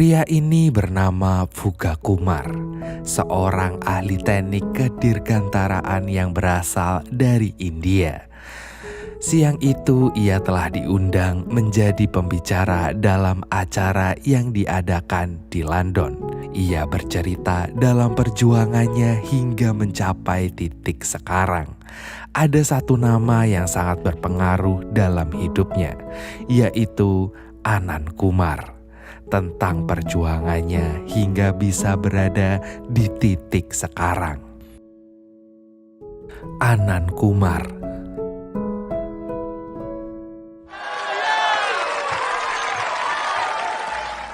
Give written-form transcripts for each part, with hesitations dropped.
Pria ini bernama Fuga Kumar, seorang ahli teknik kedirgantaraan yang berasal dari India. Siang itu ia telah diundang menjadi pembicara dalam acara yang diadakan di London. Ia bercerita dalam perjuangannya hingga mencapai titik sekarang. Ada satu nama yang sangat berpengaruh dalam hidupnya, yaitu Anand Kumar. Tentang perjuangannya hingga bisa berada di titik sekarang. Anand Kumar.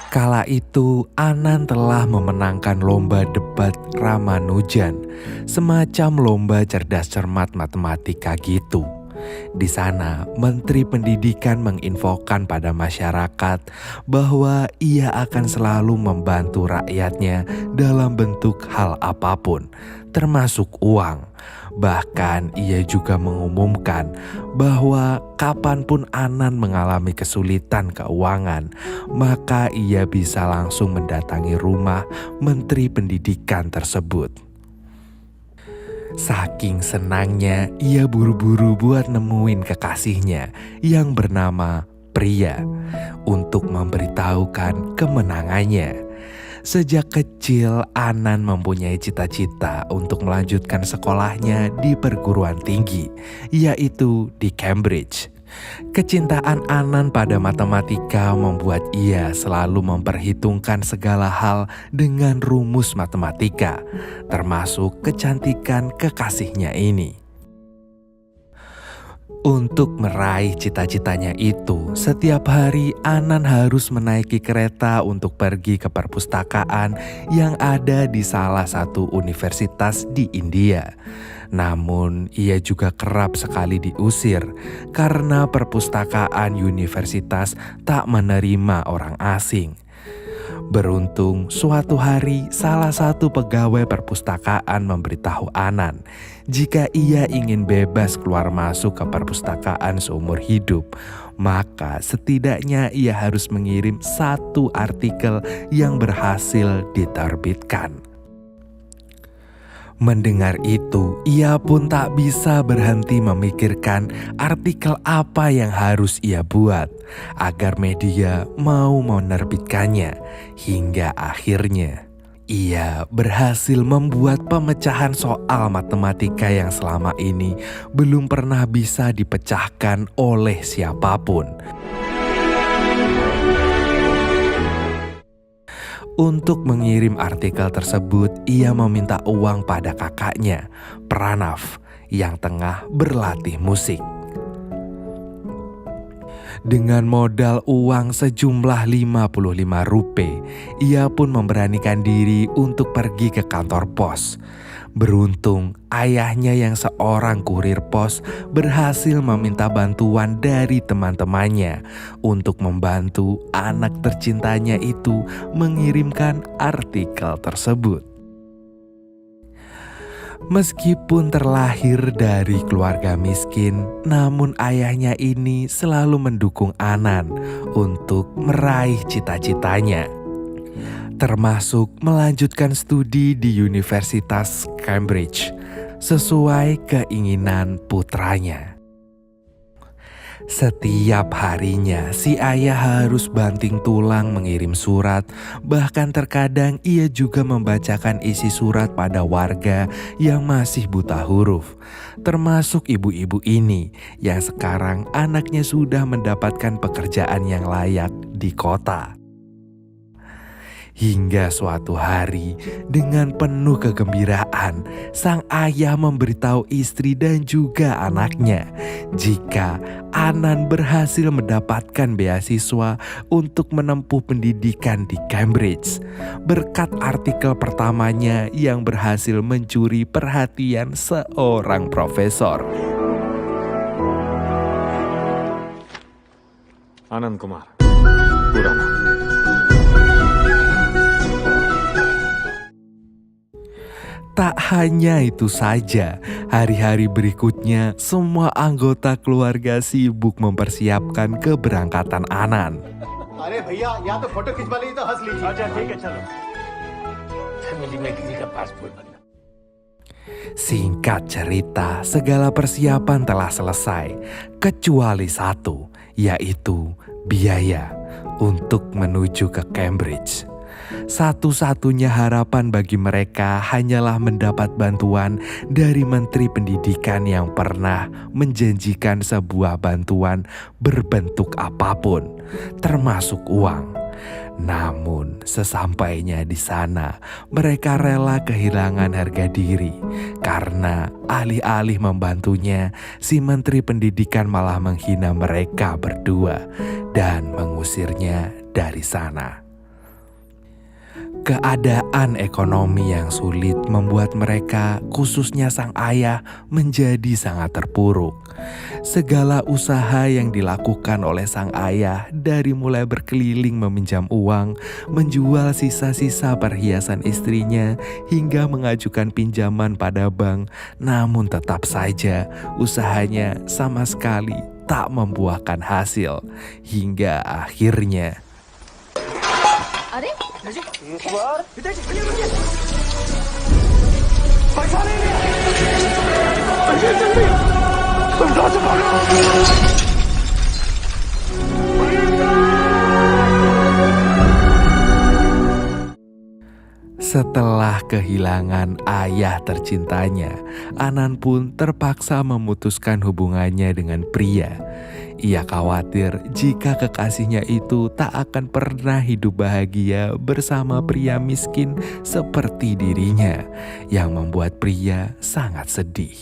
Kala itu Anand telah memenangkan lomba debat Ramanujan, semacam lomba cerdas cermat matematika gitu. Di sana, Menteri Pendidikan menginfokan pada masyarakat bahwa ia akan selalu membantu rakyatnya dalam bentuk hal apapun, termasuk uang. Bahkan ia juga mengumumkan bahwa kapanpun Anand mengalami kesulitan keuangan, maka ia bisa langsung mendatangi rumah Menteri Pendidikan tersebut. Saking senangnya, ia buru-buru buat nemuin kekasihnya yang bernama Priya untuk memberitahukan kemenangannya. Sejak kecil, Anand mempunyai cita-cita untuk melanjutkan sekolahnya di perguruan tinggi, yaitu di Cambridge. Kecintaan Anand pada matematika membuat ia selalu memperhitungkan segala hal dengan rumus matematika, termasuk kecantikan kekasihnya ini. Untuk meraih cita-citanya itu, setiap hari Anand harus menaiki kereta untuk pergi ke perpustakaan yang ada di salah satu universitas di India. Namun, ia juga kerap sekali diusir karena perpustakaan universitas tak menerima orang asing. Beruntung, suatu hari salah satu pegawai perpustakaan memberitahu Anand jika ia ingin bebas keluar masuk ke perpustakaan seumur hidup, maka setidaknya ia harus mengirim satu artikel yang berhasil diterbitkan. Mendengar itu, ia pun tak bisa berhenti memikirkan artikel apa yang harus ia buat agar media mau menerbitkannya. Hingga akhirnya, ia berhasil membuat pemecahan soal matematika yang selama ini belum pernah bisa dipecahkan oleh siapapun. Untuk mengirim artikel tersebut, ia meminta uang pada kakaknya, Pranav, yang tengah berlatih musik. Dengan modal uang sejumlah 55 rupiah, ia pun memberanikan diri untuk pergi ke kantor pos. Beruntung, ayahnya yang seorang kurir pos berhasil meminta bantuan dari teman-temannya untuk membantu anak tercintanya itu mengirimkan artikel tersebut. Meskipun terlahir dari keluarga miskin, namun ayahnya ini selalu mendukung Anand untuk meraih cita-citanya, termasuk melanjutkan studi di Universitas Cambridge sesuai keinginan putranya. Setiap harinya si ayah harus banting tulang mengirim surat, bahkan terkadang ia juga membacakan isi surat pada warga yang masih buta huruf, termasuk ibu-ibu ini yang sekarang anaknya sudah mendapatkan pekerjaan yang layak di kota. Hingga suatu hari, dengan penuh kegembiraan, sang ayah memberitahu istri dan juga anaknya jika Anand berhasil mendapatkan beasiswa untuk menempuh pendidikan di Cambridge berkat artikel pertamanya yang berhasil mencuri perhatian seorang profesor. Anand Kumar, Purana. Tak hanya itu saja, hari-hari berikutnya semua anggota keluarga sibuk mempersiapkan keberangkatan Anand. अरे भैया या तो फोटो खिंचवा ली तो हंस लीजिए। अच्छा ठीक है चलो। फैमिली में किसी का पासपोर्ट बनना। Singkat cerita, segala persiapan telah selesai, kecuali satu, yaitu biaya untuk menuju ke Cambridge. Satu-satunya harapan bagi mereka hanyalah mendapat bantuan dari Menteri Pendidikan yang pernah menjanjikan sebuah bantuan berbentuk apapun, termasuk uang. Namun sesampainya di sana, mereka rela kehilangan harga diri karena alih-alih membantunya, si Menteri Pendidikan malah menghina mereka berdua dan mengusirnya dari sana. Keadaan ekonomi yang sulit membuat mereka, khususnya sang ayah, menjadi sangat terpuruk. Segala usaha yang dilakukan oleh sang ayah, dari mulai berkeliling meminjam uang, menjual sisa-sisa perhiasan istrinya, hingga mengajukan pinjaman pada bank, namun tetap saja usahanya sama sekali tak membuahkan hasil. Hingga akhirnya अरे setelah kehilangan ayah tercintanya, Anan pun terpaksa memutuskan hubungannya dengan pria. Ia khawatir jika kekasihnya itu tak akan pernah hidup bahagia bersama pria miskin seperti dirinya, yang membuat pria sangat sedih.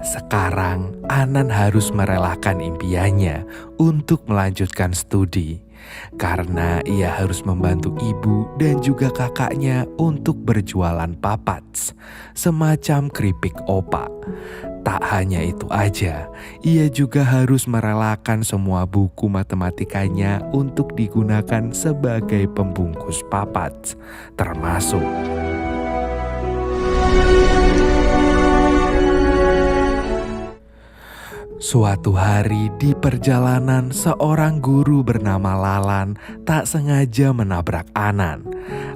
Sekarang Anan harus merelakan impiannya untuk melanjutkan studi, karena ia harus membantu ibu dan juga kakaknya untuk berjualan papats, semacam keripik opak. Tak hanya itu aja, ia juga harus merelakan semua buku matematikanya untuk digunakan sebagai pembungkus papats, termasuk suatu hari di perjalanan, seorang guru bernama Lalan tak sengaja menabrak Anan.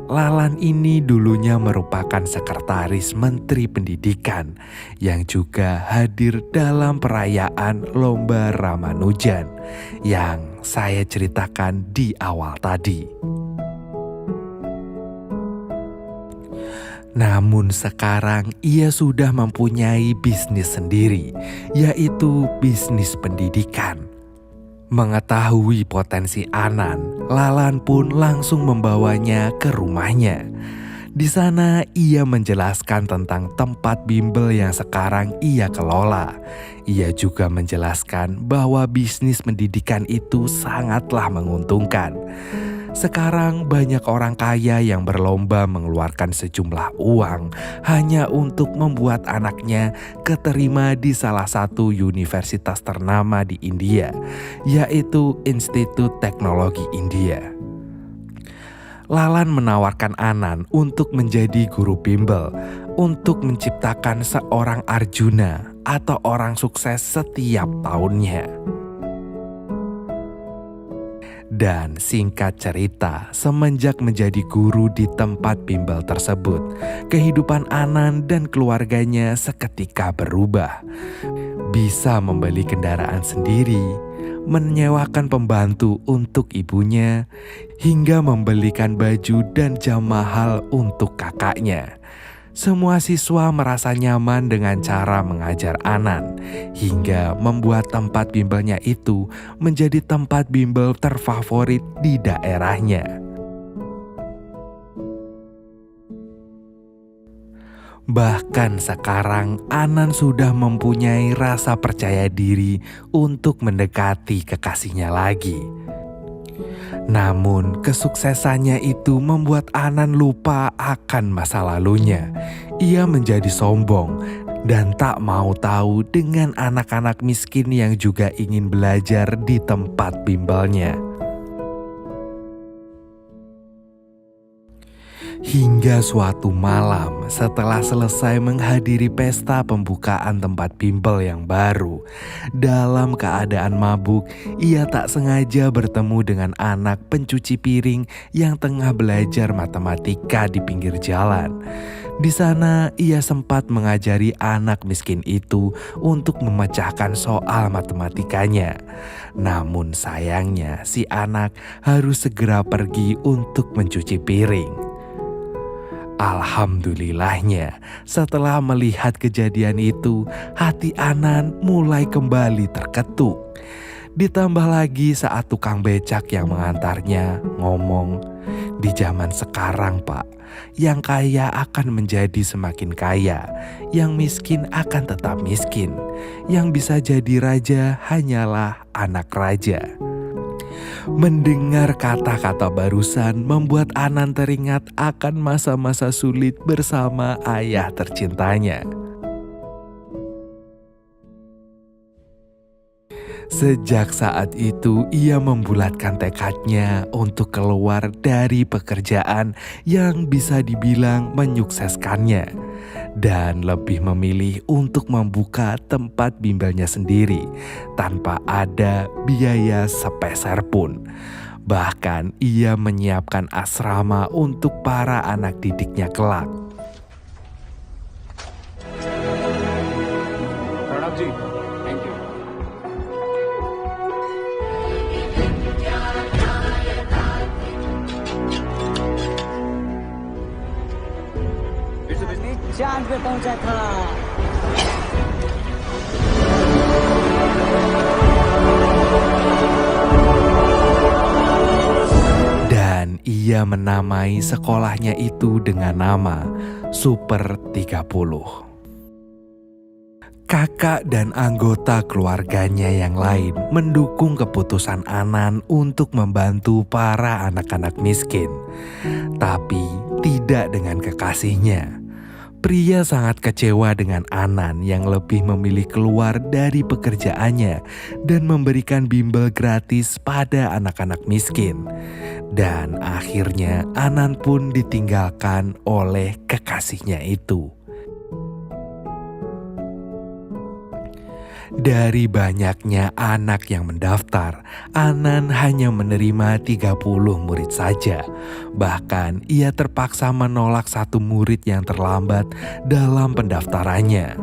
Lalan ini dulunya merupakan sekretaris Menteri Pendidikan yang juga hadir dalam perayaan Lomba Ramanujan yang saya ceritakan di awal tadi. Namun sekarang ia sudah mempunyai bisnis sendiri, yaitu bisnis pendidikan. Mengetahui potensi Anan, Lalan pun langsung membawanya ke rumahnya. Di sana ia menjelaskan tentang tempat bimbel yang sekarang ia kelola. Ia juga menjelaskan bahwa bisnis pendidikan itu sangatlah menguntungkan. Sekarang banyak orang kaya yang berlomba mengeluarkan sejumlah uang hanya untuk membuat anaknya keterima di salah satu universitas ternama di India, yaitu Institut Teknologi India. Lalan menawarkan Anan untuk menjadi guru bimbel untuk menciptakan seorang Arjuna atau orang sukses setiap tahunnya. Dan singkat cerita, semenjak menjadi guru di tempat bimbel tersebut, kehidupan Anan dan keluarganya seketika berubah. Bisa membeli kendaraan sendiri, menyewakan pembantu untuk ibunya, hingga membelikan baju dan jam mahal untuk kakaknya. Semua siswa merasa nyaman dengan cara mengajar Anan, hingga membuat tempat bimbelnya itu menjadi tempat bimbel terfavorit di daerahnya. Bahkan sekarang Anan sudah mempunyai rasa percaya diri untuk mendekati kekasihnya lagi. Namun kesuksesannya itu membuat Anan lupa akan masa lalunya. Ia menjadi sombong dan tak mau tahu dengan anak-anak miskin yang juga ingin belajar di tempat bimbelnya. Hingga suatu malam setelah selesai menghadiri pesta pembukaan tempat bimbel yang baru, dalam keadaan mabuk, ia tak sengaja bertemu dengan anak pencuci piring yang tengah belajar matematika di pinggir jalan. Di sana ia sempat mengajari anak miskin itu untuk memecahkan soal matematikanya. Namun sayangnya si anak harus segera pergi untuk mencuci piring. Alhamdulillahnya, setelah melihat kejadian itu, hati Anan mulai kembali terketuk. Ditambah lagi saat tukang becak yang mengantarnya ngomong, "Di zaman sekarang, Pak, yang kaya akan menjadi semakin kaya, yang miskin akan tetap miskin, yang bisa jadi raja hanyalah anak raja." Mendengar kata-kata barusan membuat Anan teringat akan masa-masa sulit bersama ayah tercintanya. Sejak saat itu ia membulatkan tekadnya untuk keluar dari pekerjaan yang bisa dibilang menyukseskannya dan lebih memilih untuk membuka tempat bimbelnya sendiri tanpa ada biaya sepeser pun. Bahkan ia menyiapkan asrama untuk para anak didiknya kelak. Pranav ji thank you चांद पे पहुंचा था। Dan ia menamai sekolahnya itu dengan nama Super 30. Kakak dan anggota keluarganya yang lain mendukung keputusan Anan untuk membantu para anak-anak miskin. Tapi tidak dengan kekasihnya. Pria sangat kecewa dengan Anan yang lebih memilih keluar dari pekerjaannya dan memberikan bimbel gratis pada anak-anak miskin. Dan akhirnya Anan pun ditinggalkan oleh kekasihnya itu. Dari banyaknya anak yang mendaftar, Anan hanya menerima 30 murid saja. Bahkan ia terpaksa menolak satu murid yang terlambat dalam pendaftarannya.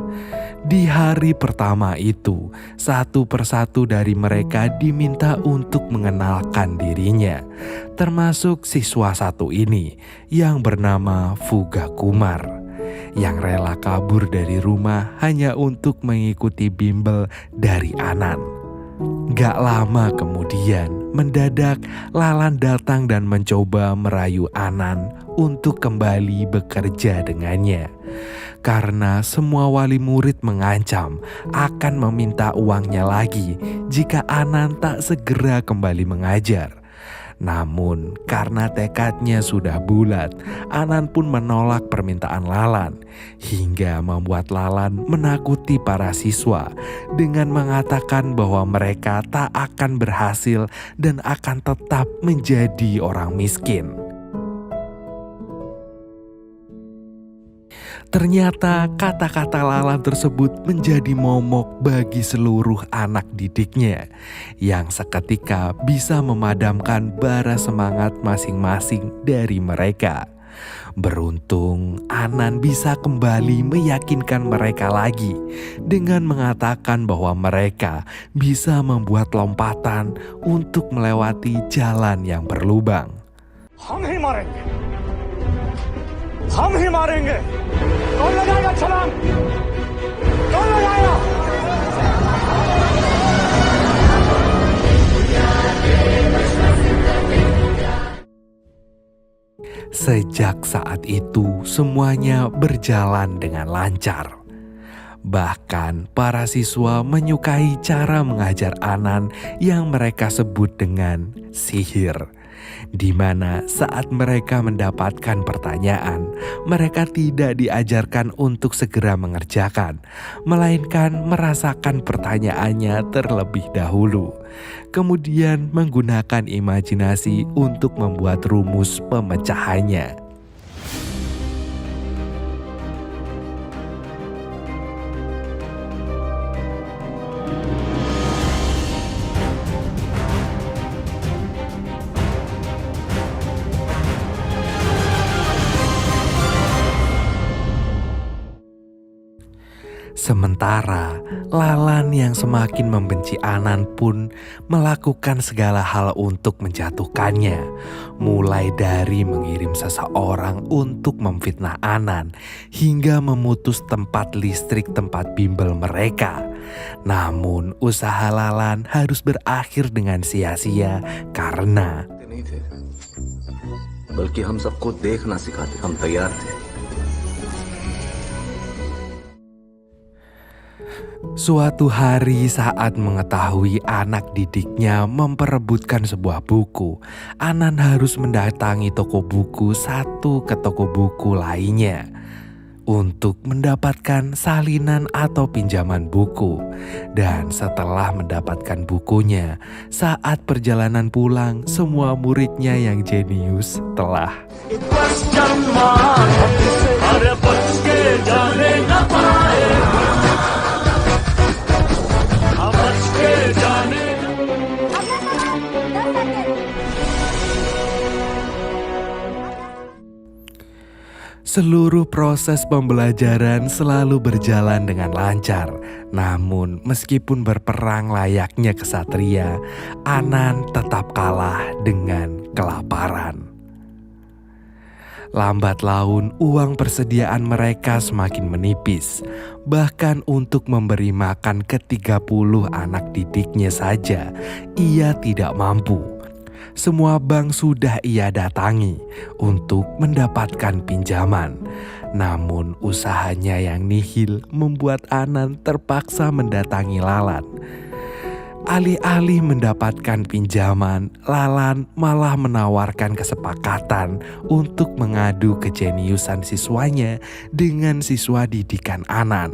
Di hari pertama itu, satu persatu dari mereka diminta untuk mengenalkan dirinya, termasuk siswa satu ini yang bernama Fuga Kumar, yang rela kabur dari rumah hanya untuk mengikuti bimbel dari Anan. Gak lama kemudian, mendadak Lalan datang dan mencoba merayu Anan untuk kembali bekerja dengannya. Karena semua wali murid mengancam akan meminta uangnya lagi jika Anan tak segera kembali mengajar. Namun karena tekadnya sudah bulat, Anan pun menolak permintaan Lalan hingga membuat Lalan menakuti para siswa dengan mengatakan bahwa mereka tak akan berhasil dan akan tetap menjadi orang miskin. Ternyata kata-kata Lalan tersebut menjadi momok bagi seluruh anak didiknya yang seketika bisa memadamkan bara semangat masing-masing dari mereka. Beruntung Anan bisa kembali meyakinkan mereka lagi dengan mengatakan bahwa mereka bisa membuat lompatan untuk melewati jalan yang berlubang. हम ही मारेंगे कौन लगाएगा छलांग कौन लगाएगा Sejak saat itu semuanya berjalan dengan lancar. Bahkan para siswa menyukai cara mengajar Anan yang mereka sebut dengan sihir, di mana saat mereka mendapatkan pertanyaan, mereka tidak diajarkan untuk segera mengerjakan, melainkan merasakan pertanyaannya terlebih dahulu. Kemudian menggunakan imajinasi untuk membuat rumus pemecahannya. Sementara Lalan yang semakin membenci Anan pun melakukan segala hal untuk menjatuhkannya, mulai dari mengirim seseorang untuk memfitnah Anan hingga memutus tempat listrik tempat bimbel mereka. Namun usaha Lalan harus berakhir dengan sia-sia karena नहीं थे बल्कि हम सबको देखना सिखाते हम तैयार थे suatu hari saat mengetahui anak didiknya memperebutkan sebuah buku, Anan harus mendatangi toko buku satu ke toko buku lainnya untuk mendapatkan salinan atau pinjaman buku. Dan setelah mendapatkan bukunya, saat perjalanan pulang, semua muridnya yang jenius telah Seluruh proses pembelajaran selalu berjalan dengan lancar. Namun meskipun berperang layaknya kesatria, Anan tetap kalah dengan kelaparan. Lambat laun uang persediaan mereka semakin menipis. Bahkan untuk memberi makan ke-30 anak didiknya saja, ia tidak mampu. Semua bank sudah ia datangi untuk mendapatkan pinjaman. Namun usahanya yang nihil membuat Anan terpaksa mendatangi Lalan. Alih-alih mendapatkan pinjaman, Lalan malah menawarkan kesepakatan untuk mengadu kejeniusan siswanya dengan siswa didikan Anan.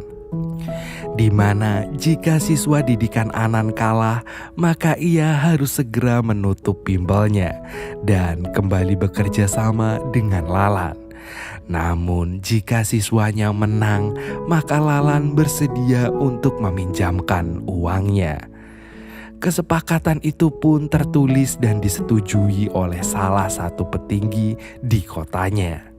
Di mana jika siswa didikan Anan kalah, maka ia harus segera menutup bimbelnya dan kembali bekerja sama dengan Lalan. Namun jika siswanya menang, maka Lalan bersedia untuk meminjamkan uangnya. Kesepakatan itu pun tertulis dan disetujui oleh salah satu petinggi di kotanya.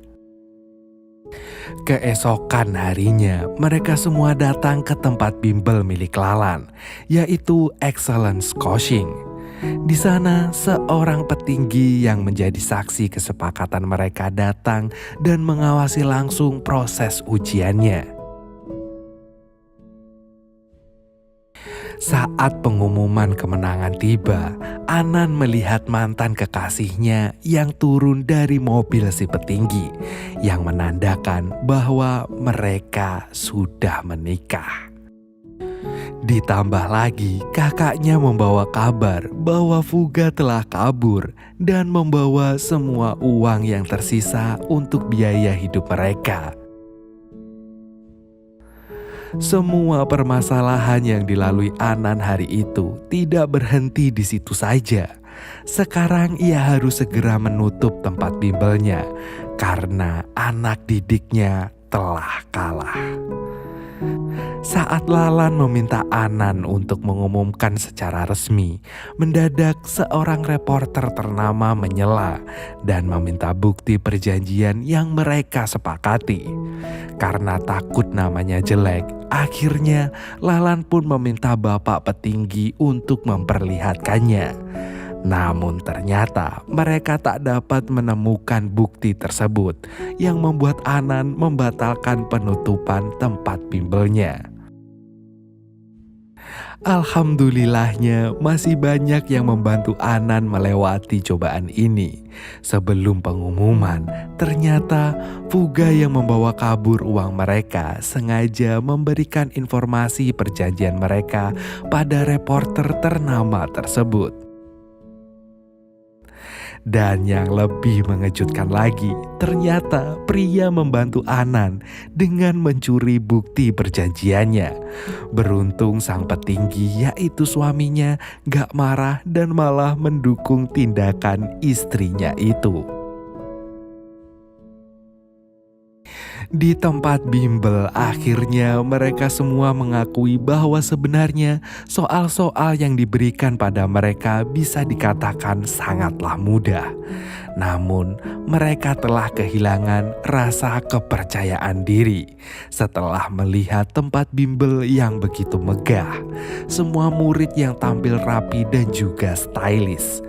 Keesokan harinya, mereka semua datang ke tempat bimbel milik Lalan, yaitu Excellence Coaching. Di sana, seorang petinggi yang menjadi saksi kesepakatan mereka datang dan mengawasi langsung proses ujiannya. Saat pengumuman kemenangan tiba, Anan melihat mantan kekasihnya yang turun dari mobil si petinggi, yang menandakan bahwa mereka sudah menikah. Ditambah lagi, kakaknya membawa kabar bahwa Fuga telah kabur dan membawa semua uang yang tersisa untuk biaya hidup mereka. Semua permasalahan yang dilalui Anan hari itu tidak berhenti di situ saja. Sekarang ia harus segera menutup tempat bimbelnya karena anak didiknya telah kalah. Saat Lalan meminta Anan untuk mengumumkan secara resmi, mendadak seorang reporter ternama menyela dan meminta bukti perjanjian yang mereka sepakati. Karena takut namanya jelek, akhirnya Lalan pun meminta bapak petinggi untuk memperlihatkannya. Namun ternyata mereka tak dapat menemukan bukti tersebut yang membuat Anan membatalkan penutupan tempat bimbelnya. Alhamdulillahnya masih banyak yang membantu Anan melewati cobaan ini. Sebelum pengumuman, ternyata Fuga yang membawa kabur uang mereka sengaja memberikan informasi perjanjian mereka pada reporter ternama tersebut. Dan yang lebih mengejutkan lagi, ternyata pria membantu Anan dengan mencuri bukti perjanjiannya. Beruntung sang petinggi, yaitu suaminya, gak marah dan malah mendukung tindakan istrinya itu. Di tempat bimbel, akhirnya mereka semua mengakui bahwa sebenarnya soal-soal yang diberikan pada mereka bisa dikatakan sangatlah mudah. Namun, mereka telah kehilangan rasa kepercayaan diri setelah melihat tempat bimbel yang begitu megah, semua murid yang tampil rapi dan juga stylish.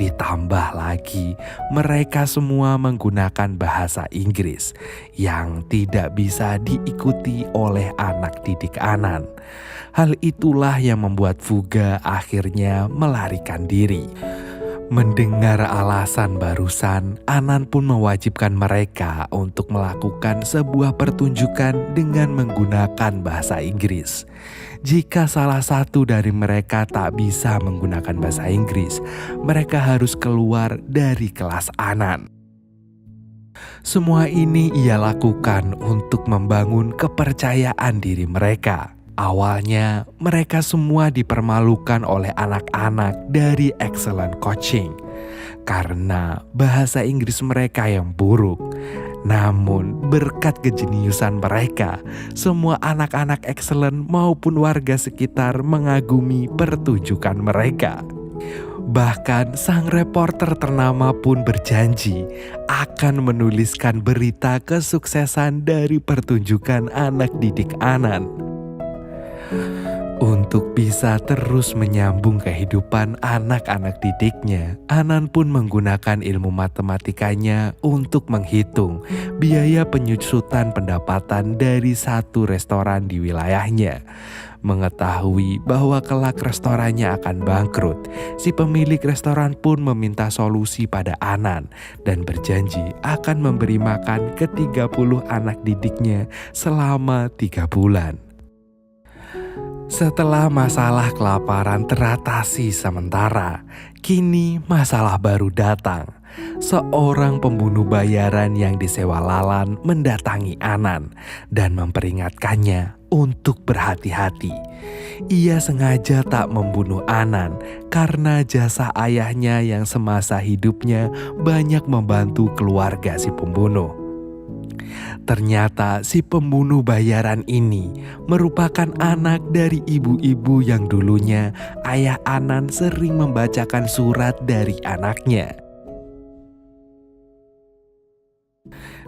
Ditambah lagi, mereka semua menggunakan bahasa Inggris yang tidak bisa diikuti oleh anak didik Anan. Hal itulah yang membuat Fuga akhirnya melarikan diri. Mendengar alasan barusan, Anan pun mewajibkan mereka untuk melakukan sebuah pertunjukan dengan menggunakan bahasa Inggris. Jika salah satu dari mereka tak bisa menggunakan bahasa Inggris, mereka harus keluar dari kelas Anan. Semua ini ia lakukan untuk membangun kepercayaan diri mereka. Awalnya, mereka semua dipermalukan oleh anak-anak dari Excellent Coaching karena bahasa Inggris mereka yang buruk. Namun, berkat kejeniusan mereka, semua anak-anak Excellent maupun warga sekitar mengagumi pertunjukan mereka. Bahkan sang reporter ternama pun berjanji akan menuliskan berita kesuksesan dari pertunjukan anak didik Anan. Untuk bisa terus menyambung kehidupan anak-anak didiknya, Anan pun menggunakan ilmu matematikanya untuk menghitung biaya penyusutan pendapatan dari satu restoran di wilayahnya. Mengetahui bahwa kelak restorannya akan bangkrut, si pemilik restoran pun meminta solusi pada Anan dan berjanji akan memberi makan ke 30 anak didiknya selama 3 bulan. Setelah masalah kelaparan teratasi sementara, kini masalah baru datang. Seorang pembunuh bayaran yang disewa Lalan mendatangi Anan dan memperingatkannya untuk berhati-hati. Ia sengaja tak membunuh Anan karena jasa ayahnya yang semasa hidupnya banyak membantu keluarga si pembunuh. Ternyata si pembunuh bayaran ini merupakan anak dari ibu-ibu yang dulunya ayah Anan sering membacakan surat dari anaknya.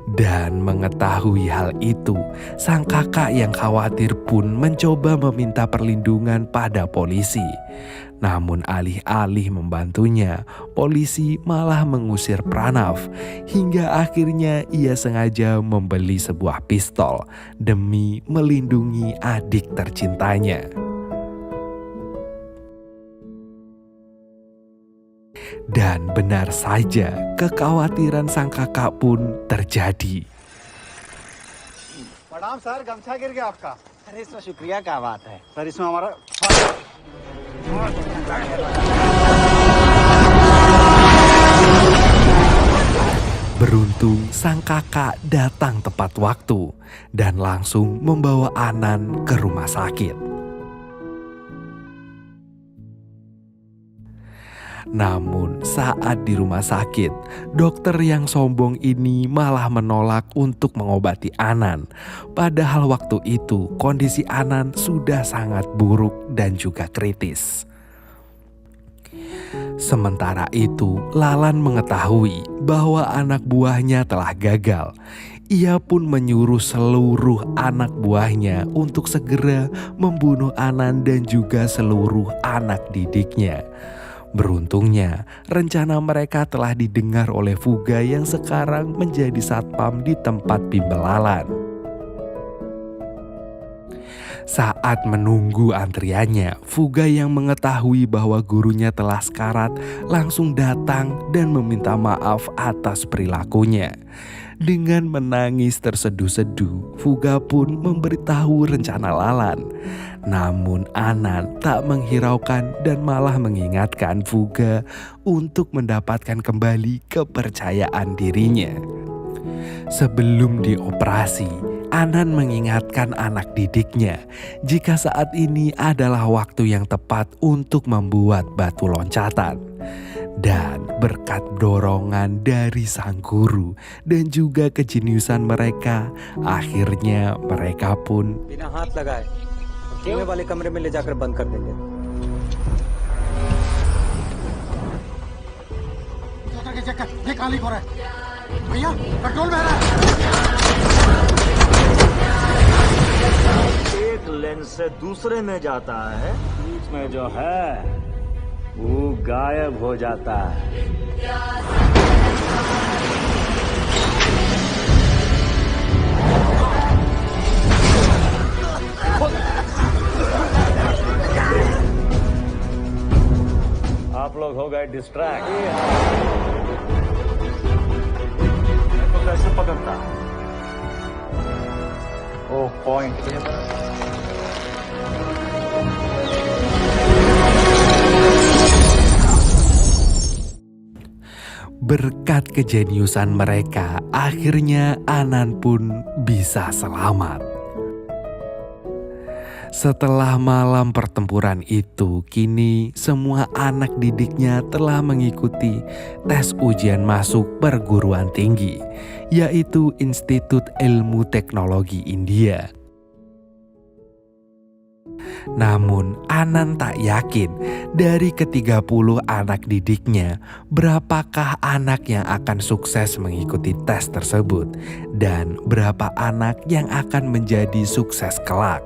Dan mengetahui hal itu, sang kakak yang khawatir pun mencoba meminta perlindungan pada polisi. Namun alih-alih membantunya, polisi malah mengusir Pranav hingga akhirnya ia sengaja membeli sebuah pistol demi melindungi adik tercintanya. Dan benar saja, kekhawatiran sang kakak pun terjadi. प्रणाम सर, गमछा गिर गया आपका। अरे इसमें शुक्रिया क्या बात है। सर इसमें हमारा Beruntung sang kakak datang tepat waktu dan langsung membawa Anan ke rumah sakit. Namun saat di rumah sakit, dokter yang sombong ini malah menolak untuk mengobati Anan. Padahal waktu itu kondisi Anan sudah sangat buruk dan juga kritis. Sementara itu, Lalan mengetahui bahwa anak buahnya telah gagal. Ia pun menyuruh seluruh anak buahnya untuk segera membunuh Anan dan juga seluruh anak didiknya. Beruntungnya, rencana mereka telah didengar oleh Fuga yang sekarang menjadi satpam di tempat bimbel Lalan. Saat menunggu antriannya, Fuga yang mengetahui bahwa gurunya telah sekarat langsung datang dan meminta maaf atas perilakunya. Dengan menangis terseduh-seduh, Fuga pun memberitahu rencana Lalan. Namun Anan tak menghiraukan dan malah mengingatkan Fuga untuk mendapatkan kembali kepercayaan dirinya. Sebelum dioperasi, Anan mengingatkan anak didiknya jika saat ini adalah waktu yang tepat untuk membuat batu loncatan. Dan berkat dorongan dari sang guru dan juga kejeniusan mereka, akhirnya mereka pun बिना हाथ लगाए सोने वाले कमरे में ले जाकर बंद कर देंगे। चेक कर ये काली को रहा है भैया पेट्रोल में है एक लेंस से दूसरे में जाता है, बीच में जो है वो गायब हो जाता है। आप लोग हो गए डिस्ट्रैक्ट। तो कैसे पकड़ता? Oh point berkat kejeniusan mereka, akhirnya Anan pun bisa selamat. Setelah malam pertempuran itu, kini semua anak didiknya telah mengikuti tes ujian masuk perguruan tinggi, yaitu Institut Ilmu Teknologi India. Namun Anan tak yakin dari ke-30 anak didiknya berapakah anak yang akan sukses mengikuti tes tersebut dan berapa anak yang akan menjadi sukses kelak.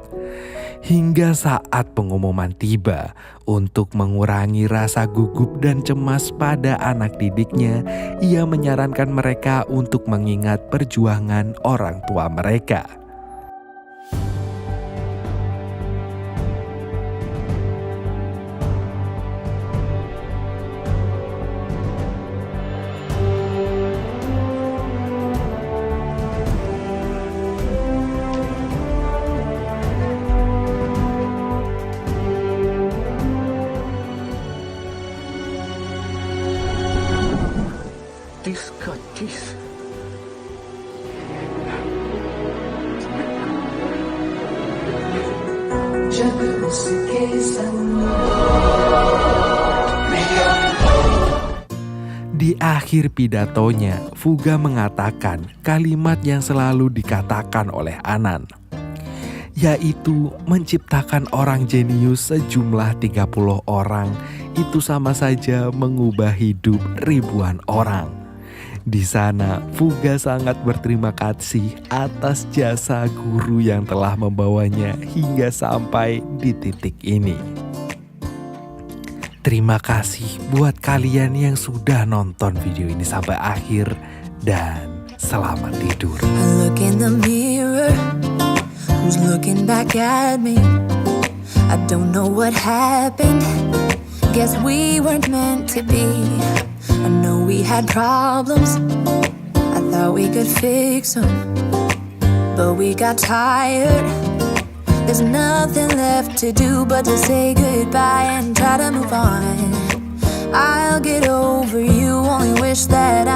Hingga saat pengumuman tiba, untuk mengurangi rasa gugup dan cemas pada anak didiknya, ia menyarankan mereka untuk mengingat perjuangan orang tua mereka. इसका चीज Di akhir pidatonya, Fuga mengatakan kalimat yang selalu dikatakan oleh Anan, yaitu menciptakan orang jenius sejumlah 30 orang itu sama saja mengubah hidup ribuan orang. Di sana, Fuga sangat berterima kasih atas jasa guru yang telah membawanya hingga sampai di titik ini. Terima kasih buat kalian yang sudah nonton video ini sampai akhir dan selamat tidur. I look in the mirror, who's looking back at me? I don't know what happened, guess we weren't meant to be. I know we had problems, I thought we could fix them, but we got tired. There's nothing left to do but to say goodbye and try to move on. I'll get over you, only wish that